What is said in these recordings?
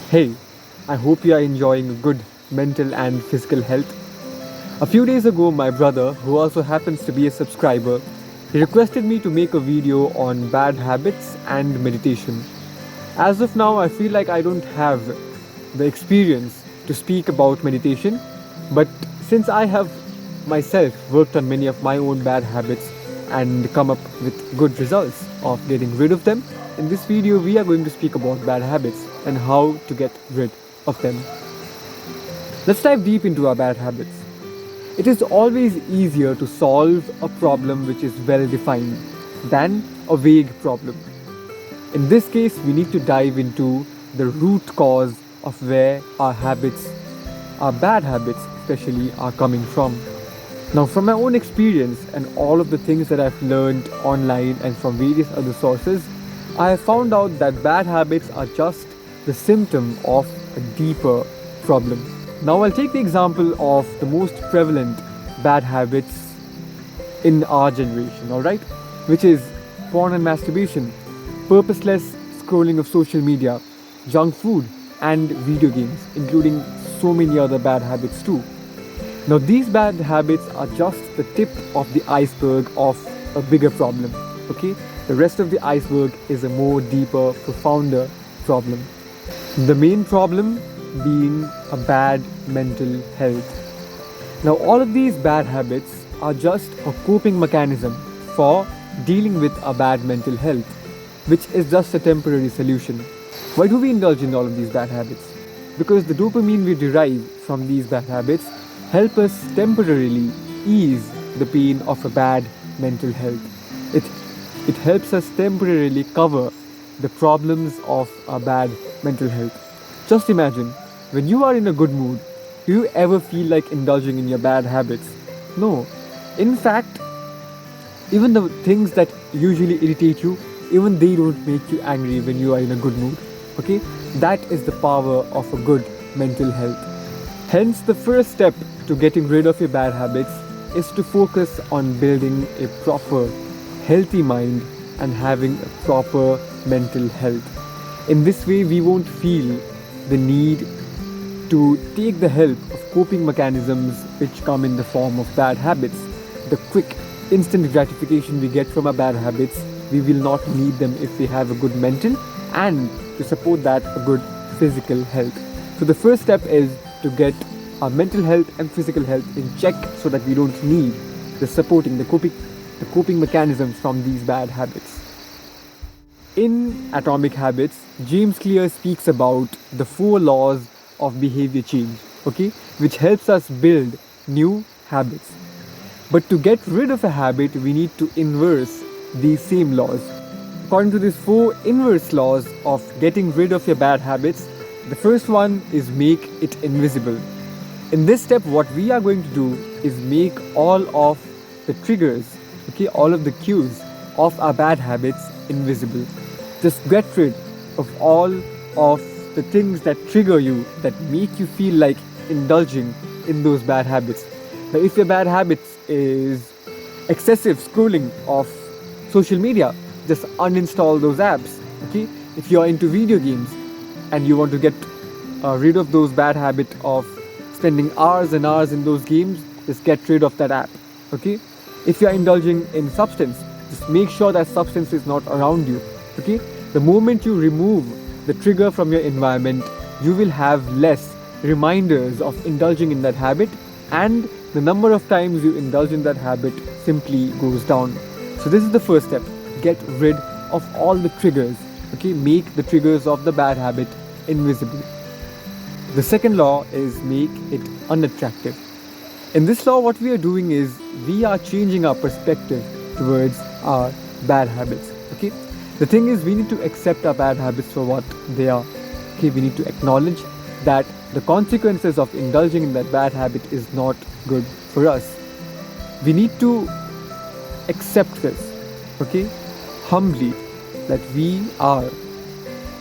Hey, I hope you are enjoying good mental and physical health. A few days ago, my brother, who also happens to be a subscriber, he requested me to make a video on bad habits and meditation. As of now, I feel like I don't have the experience to speak about meditation, but since I have myself worked on many of my own bad habits and come up with good results of getting rid of them, in this video we are going to speak about bad habits and how to get rid of them. Let's dive deep into our bad habits. It is always easier to solve a problem which is well defined than a vague problem. In this case, we need to dive into the root cause of where our habits, our bad habits especially, are coming from. Now, from my own experience and all of the things that I've learned online and from various other sources, I have found out that bad habits are just the symptom of a deeper problem. Now, I'll take the example of the most prevalent bad habits in our generation, alright? Which is porn and masturbation, purposeless scrolling of social media, junk food, and video games, including so many other bad habits too. Now, these bad habits are just the tip of the iceberg of a bigger problem, okay? The rest of the iceberg is a more deeper, profounder problem. The main problem being a bad mental health. Now, all of these bad habits are just a coping mechanism for dealing with a bad mental health, which is just a temporary solution. Why do we indulge in all of these bad habits? Because the dopamine we derive from these bad habits help us temporarily ease the pain of a bad mental health. It helps us temporarily cover the problems of a bad mental health. Just imagine, when you are in a good mood, do you ever feel like indulging in your bad habits? No. In fact, even the things that usually irritate you, even they don't make you angry when you are in a good mood. Okay? That is the power of a good mental health. Hence, the first step to getting rid of your bad habits is to focus on building a proper, healthy mind and having a proper mental health. In this way, we won't feel the need to take the help of coping mechanisms which come in the form of bad habits. The quick, instant gratification we get from our bad habits, we will not need them if we have a good mental and to support that a good physical health. So the first step is to get our mental health and physical health in check so that we don't need the coping mechanisms from these bad habits. In Atomic Habits, James Clear speaks about the 4 laws of behavior change, okay, which helps us build new habits. But to get rid of a habit, we need to inverse these same laws. According to these 4 inverse laws of getting rid of your bad habits, the first one is make it invisible. In this step, what we are going to do is make all of the triggers, okay, all of the cues of our bad habits invisible. Just get rid of all of the things that trigger you, that make you feel like indulging in those bad habits. Now, if your bad habits is excessive scrolling of social media, just uninstall those apps, okay? If you're into video games and you want to get rid of those bad habit of spending hours and hours in those games, just get rid of that app, okay? If you're indulging in substance, just make sure that substance is not around you, okay? The moment you remove the trigger from your environment, you will have less reminders of indulging in that habit, and the number of times you indulge in that habit simply goes down. So this is the first step. Get rid of all the triggers, okay? Make the triggers of the bad habit invisible. The second law is make it unattractive. In this law, what we are doing is we are changing our perspective towards our bad habits, okay? The thing is, we need to accept our bad habits for what they are, okay? We need to acknowledge that the consequences of indulging in that bad habit is not good for us. We need to accept this, okay, humbly, that we are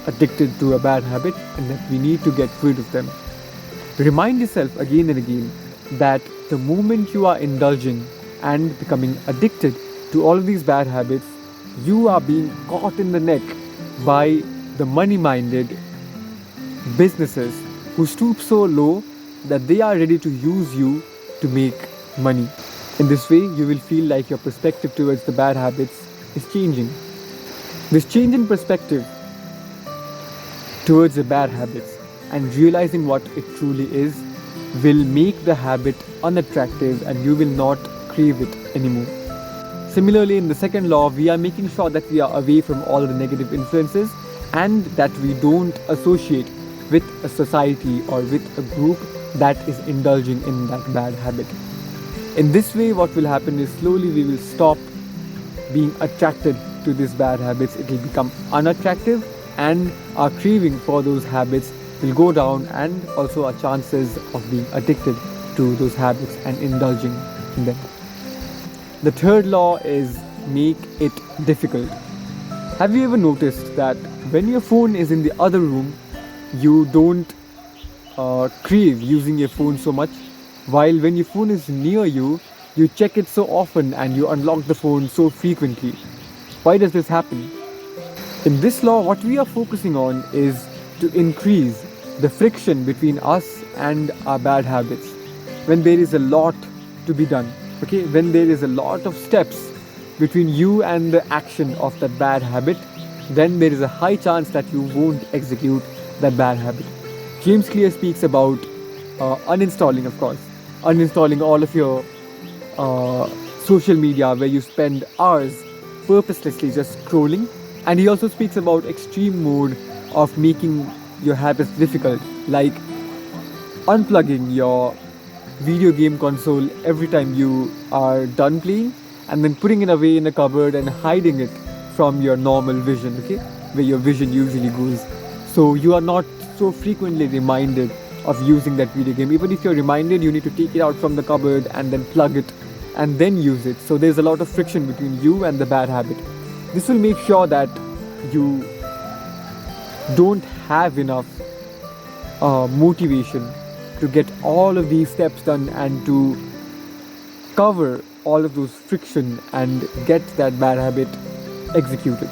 addicted to a bad habit and that we need to get rid of them. Remind yourself again and again that the moment you are indulging and becoming addicted to all of these bad habits, you are being caught in the neck by the money-minded businesses who stoop so low that they are ready to use you to make money. In this way, you will feel like your perspective towards the bad habits is changing. This change in perspective towards the bad habits and realizing what it truly is will make the habit unattractive and you will not crave it anymore. Similarly, in the second law, we are making sure that we are away from all the negative influences and that we don't associate with a society or with a group that is indulging in that bad habit. In this way, what will happen is slowly we will stop being attracted to these bad habits. It will become unattractive and our craving for those habits will go down, and also our chances of being addicted to those habits and indulging in them. The third law is make it difficult. Have you ever noticed that when your phone is in the other room, you don't crave using your phone so much, while when your phone is near you, you check it so often and you unlock the phone so frequently? Why does this happen? In this law, what we are focusing on is to increase the friction between us and our bad habits. When there is a lot to be done, okay, when there is a lot of steps between you and the action of that bad habit, then there is a high chance that you won't execute that bad habit. James Clear speaks about uninstalling, of course, uninstalling all of your social media where you spend hours purposelessly just scrolling. And he also speaks about extreme mode of making your habits difficult, like unplugging your video game console every time you are done playing and then putting it away in a cupboard and hiding it from your normal vision, okay, where your vision usually goes. So you are not so frequently reminded of using that video game. Even if you're reminded, you need to take it out from the cupboard and then plug it and then use it. So there's a lot of friction between you and the bad habit. This will make sure that you don't have enough motivation to get all of these steps done and to cover all of those friction and get that bad habit executed.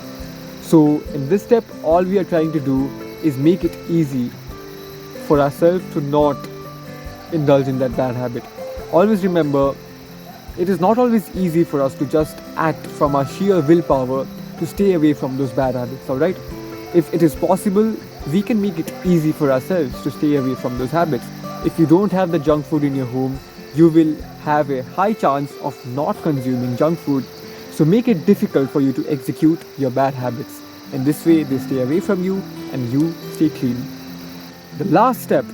So in this step, all we are trying to do is make it easy for ourselves to not indulge in that bad habit. Always remember, it is not always easy for us to just act from our sheer willpower to stay away from those bad habits, alright? If it is possible, we can make it easy for ourselves to stay away from those habits. If you don't have the junk food in your home, you will have a high chance of not consuming junk food. So make it difficult for you to execute your bad habits. In this way, they stay away from you and you stay clean. The last step,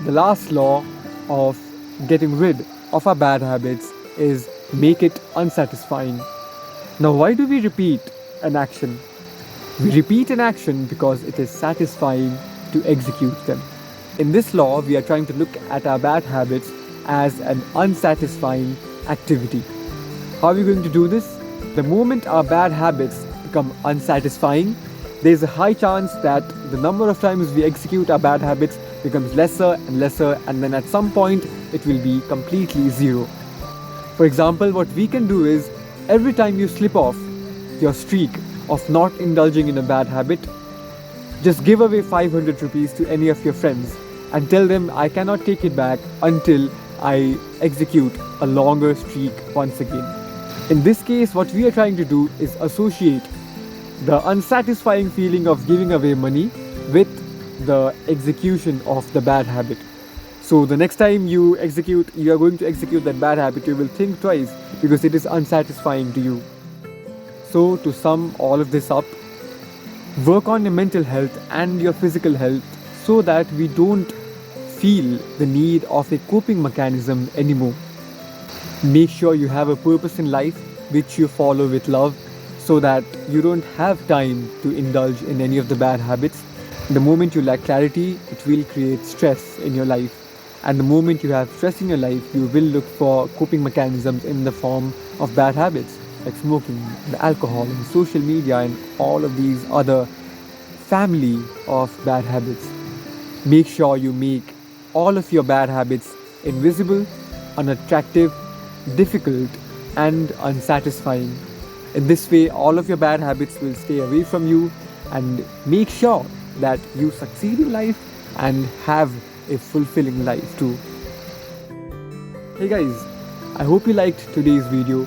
the last law of getting rid of our bad habits is make it unsatisfying. Now, why do we repeat an action? We repeat an action because it is satisfying to execute them. In this law, we are trying to look at our bad habits as an unsatisfying activity. How are we going to do this? The moment our bad habits become unsatisfying, there is a high chance that the number of times we execute our bad habits becomes lesser and lesser, and then at some point it will be completely zero. For example, what we can do is every time you slip off your streak of not indulging in a bad habit, just give away 500 rupees to any of your friends and tell them, I cannot take it back until I execute a longer streak once again. In this case, what we are trying to do is associate the unsatisfying feeling of giving away money with the execution of the bad habit. So the next time you are going to execute that bad habit, you will think twice because it is unsatisfying to you. So to sum all of this up, work on your mental health and your physical health so that we don't feel the need of a coping mechanism anymore. Make sure you have a purpose in life which you follow with love so that you don't have time to indulge in any of the bad habits. The moment you lack clarity, it will create stress in your life. And the moment you have stress in your life, you will look for coping mechanisms in the form of bad habits like smoking, the alcohol, and social media, and all of these other family of bad habits. Make sure you make all of your bad habits invisible, unattractive, difficult, and unsatisfying. In this way, all of your bad habits will stay away from you, and make sure that you succeed in life and have a fulfilling life too. Hey guys, I hope you liked today's video.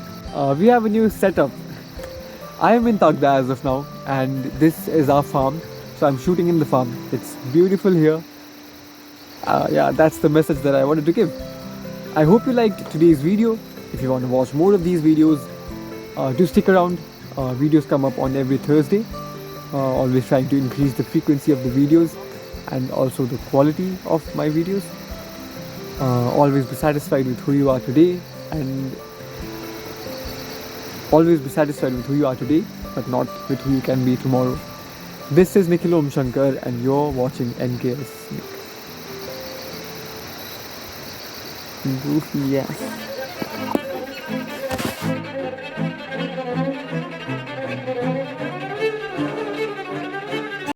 We have a new setup. I am in Tagda as of now, and this is our farm. So I'm shooting in the farm. It's beautiful here. Yeah, that's the message that I wanted to give. I hope you liked today's video. If you want to watch more of these videos, do stick around. Videos come up on every Thursday. Always trying to increase the frequency of the videos and also the quality of my videos. Always be satisfied with who you are today, and always be satisfied with who you are today, but not with who you can be tomorrow. This is Nikhil Om Shankar, and you're watching NKS. Goofy, yeah.